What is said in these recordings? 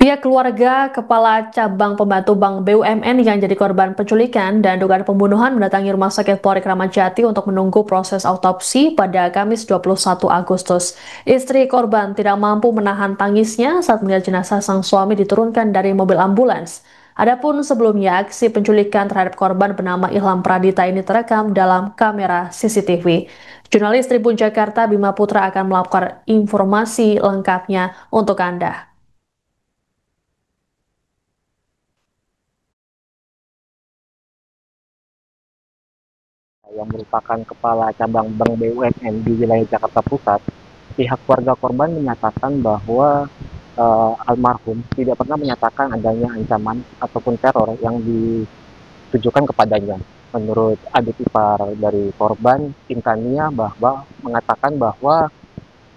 Pihak keluarga Kepala Cabang Pembantu Bank BUMN yang jadi korban penculikan dan dugaan pembunuhan mendatangi Rumah Sakit Polri Kramat Jati untuk menunggu proses autopsi pada Kamis 21 Agustus. Istri korban tidak mampu menahan tangisnya saat melihat jenazah sang suami diturunkan dari mobil ambulans. Adapun sebelumnya, aksi penculikan terhadap korban bernama Ilham Pradita ini terekam dalam kamera CCTV. Jurnalis Tribun Jakarta Bima Putra akan melaporkan informasi lengkapnya untuk Anda. Yang merupakan Kepala Cabang Bank BUMN di wilayah Jakarta Pusat, pihak keluarga korban menyatakan bahwa almarhum tidak pernah menyatakan adanya ancaman ataupun teror yang ditujukan kepadanya. Menurut adik ipar dari korban, Intania, bahwa mengatakan bahwa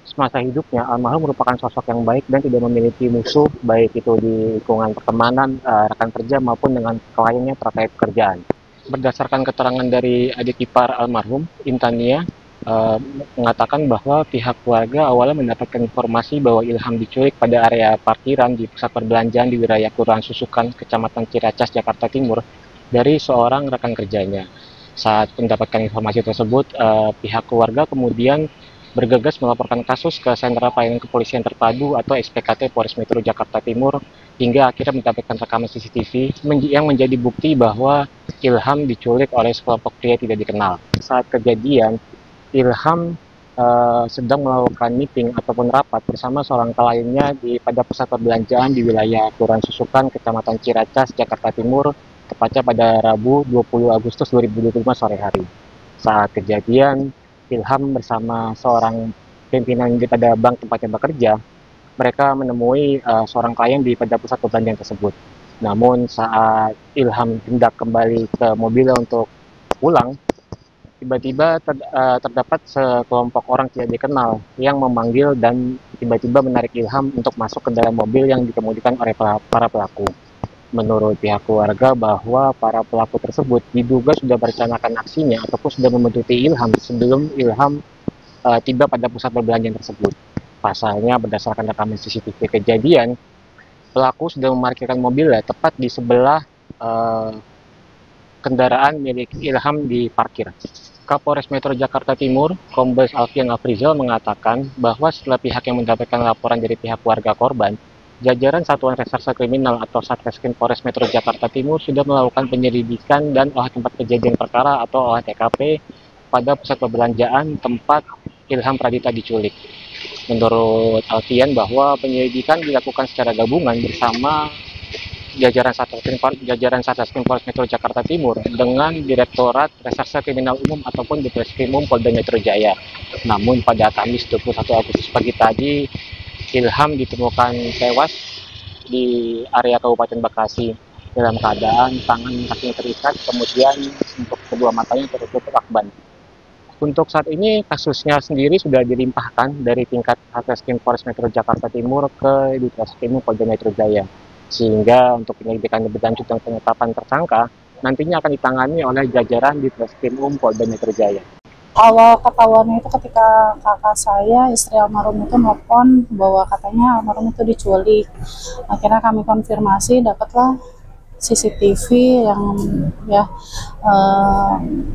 semasa hidupnya almarhum merupakan sosok yang baik dan tidak memiliki musuh, baik itu di lingkungan pertemanan, rekan kerja maupun dengan kliennya terkait pekerjaan. Berdasarkan keterangan dari adik ipar almarhum, Intania, uh, mengatakan bahwa pihak keluarga awalnya mendapatkan informasi bahwa Ilham diculik pada area parkiran di pusat perbelanjaan di wilayah Kelurahan Susukan, Kecamatan Ciracas, Jakarta Timur, dari seorang rekan kerjanya. Saat mendapatkan informasi tersebut, pihak keluarga kemudian bergegas melaporkan kasus ke Sentra Pelayanan Kepolisian Terpadu atau SPKT Polres Metro Jakarta Timur hingga akhirnya mendapatkan rekaman CCTV yang menjadi bukti bahwa Ilham diculik oleh sekelompok pria tidak dikenal. Saat kejadian, Ilham sedang melakukan meeting ataupun rapat bersama seorang kliennya pada pusat perbelanjaan di wilayah Kelurahan Susukan, Kecamatan Ciracas, Jakarta Timur, tepatnya pada Rabu 20 Agustus 2025 sore hari. Saat kejadian, Ilham bersama seorang pimpinan pada bank tempatnya bekerja, mereka menemui seorang klien pada pusat perbelanjaan tersebut. Namun saat Ilham hendak kembali ke mobilnya untuk pulang, tiba-tiba terdapat sekelompok orang tidak dikenal yang memanggil dan tiba-tiba menarik Ilham untuk masuk ke dalam mobil yang dikemudikan oleh para pelaku. Menurut pihak keluarga bahwa para pelaku tersebut diduga sudah merencanakan aksinya ataupun sudah membentuk Ilham sebelum Ilham tiba pada pusat perbelanjaan tersebut. Pasalnya berdasarkan rekaman CCTV kejadian, pelaku sudah memarkirkan mobilnya tepat di sebelah kendaraan milik Ilham di parkir. Kapolres Metro Jakarta Timur, Kombes Alfian Afrizal mengatakan bahwa setelah pihak yang mendapatkan laporan dari pihak keluarga korban, jajaran Satuan Reserse Kriminal atau Satreskrim Polres Metro Jakarta Timur sudah melakukan penyelidikan dan olah tempat kejadian perkara atau olah TKP pada pusat perbelanjaan tempat Ilham Pradita diculik. Menurut Alfian bahwa penyelidikan dilakukan secara gabungan bersama jajaran Satreskrim Polres Metro Jakarta Timur dengan Direktorat Reserse Kriminal Umum ataupun Ditreskrimum Polda Metro Jaya. Namun pada Kamis 21 Agustus pagi tadi, Ilham ditemukan tewas di area Kabupaten Bekasi dalam keadaan tangan kakinya terikat, kemudian untuk kedua matanya tertutup lakban. Untuk saat ini kasusnya sendiri sudah dilimpahkan dari tingkat Satreskrim Polres Metro Jakarta Timur ke Ditreskrimum Polda Metro Jaya. Sehingga untuk penyelidikan lebih lanjut dan penetapan tersangka nantinya akan ditangani oleh jajaran Ditreskrimum Polda Metro Jaya. Awal ketahuannya itu ketika kakak saya, istri almarhum itu nelfon bahwa katanya almarhum itu diculik. Akhirnya kami konfirmasi, dapatlah CCTV yang ya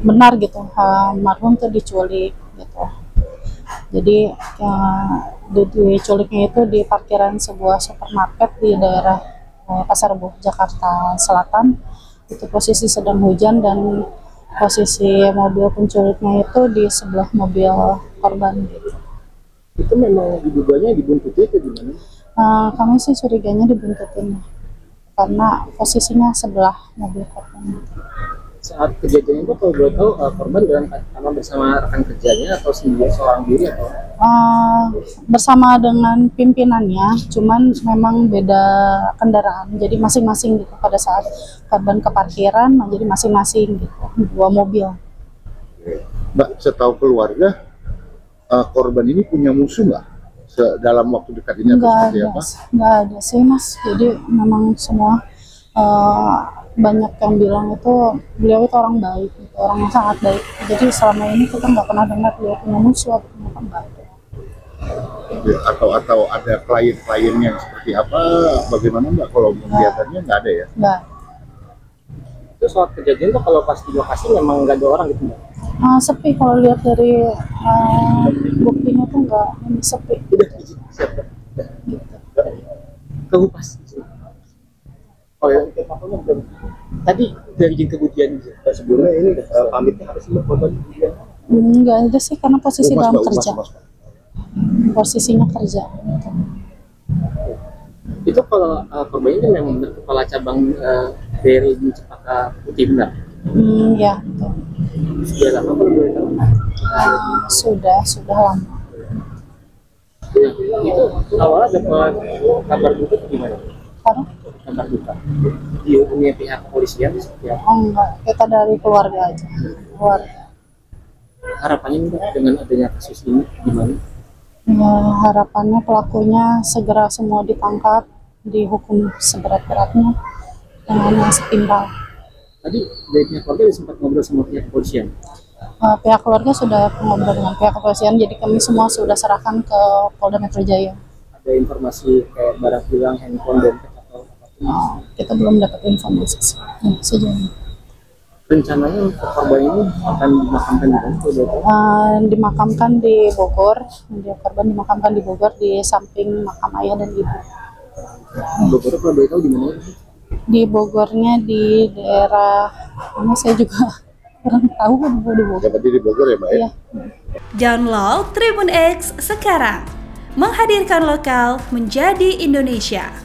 benar gitu, almarhum itu diculik gitu. Jadi diculiknya itu di parkiran sebuah supermarket di daerah Pasar Rebo, Jakarta Selatan. Itu posisi sedang hujan dan posisi mobil penculiknya itu di sebelah mobil korban gitu. Itu memang diduganya dibuntuti atau gimana? Kami sih curiganya dibuntutin karena posisinya sebelah mobil korban. Saat kejadian itu kalau boleh tahu korban bersama rekan kerjanya atau sendiri seorang diri atau? Bersama dengan pimpinannya, cuman memang beda kendaraan, jadi masing-masing gitu. Pada saat korban ke parkiran, jadi masing-masing gitu, dua mobil. Mbak, setahu keluarga korban ini punya musuh nggak dalam waktu dekat ini? Nggak ada sih mas, jadi memang semua banyak yang bilang itu beliau itu orang baik, gitu, orang yang sangat baik. Jadi selama ini kita nggak pernah dengar beliau punya musuh atau punya pembantu. Ya, atau ada klien-klien yang seperti apa? Bagaimana Mbak? Kalau kegiatannya nggak ada ya? Nggak. Terus soal kejadian tuh kalau pas di lokasi memang nggak ada orang gitu Mbak? Sepi kalau lihat dari buktinya tuh nggak, ini sepi. Udah izin siapa? Gitu. Ke Humas. Oh ya, tadi dari izin kemudian sebelumnya ini pamitnya harus korban kemudian. Nggak ada sih karena posisi Humas, dalam Mbak, kerja. Humas, Mbak. Posisinya kerja. Itu kalau korban ini memang benar kepala cabang dari Cempaka Putih benar? Ya, betul. Sudah lama kalau boleh tahu? Sudah lama. Nah, itu awalnya dapat kabar duka gimana? Karena Kabar duka dihubungi pihak kepolisian seperti apa? enggak, kita dari keluarga aja. Keluarga. Harapannya Mbak, dengan adanya kasus ini gimana? Ya, harapannya pelakunya segera semua ditangkap, dihukum seberat-beratnya dengan yang setimpal. Tadi dari pihak keluarga sempat ngobrol sama pihak kepolisian. Pihak keluarga sudah ngobrol dengan pihak kepolisian, jadi kami semua sudah serahkan ke Polda Metro Jaya. Ada informasi kayak barang hilang, handphone, dompet atau apapun? Kita belum dapat informasi sejauh ini. Rencananya korban ini akan dimakamkan di mana? Dimakamkan di Bogor, korban dimakamkan di Bogor di samping makam ayah dan ibu. Bogor kalau boleh tahu di mana? Di Bogornya di daerah mana saya juga kurang tahu kan di Bogor. Yang penting di Bogor ya Mbak ya? Iya. Download Tribun X sekarang, menghadirkan lokal menjadi Indonesia.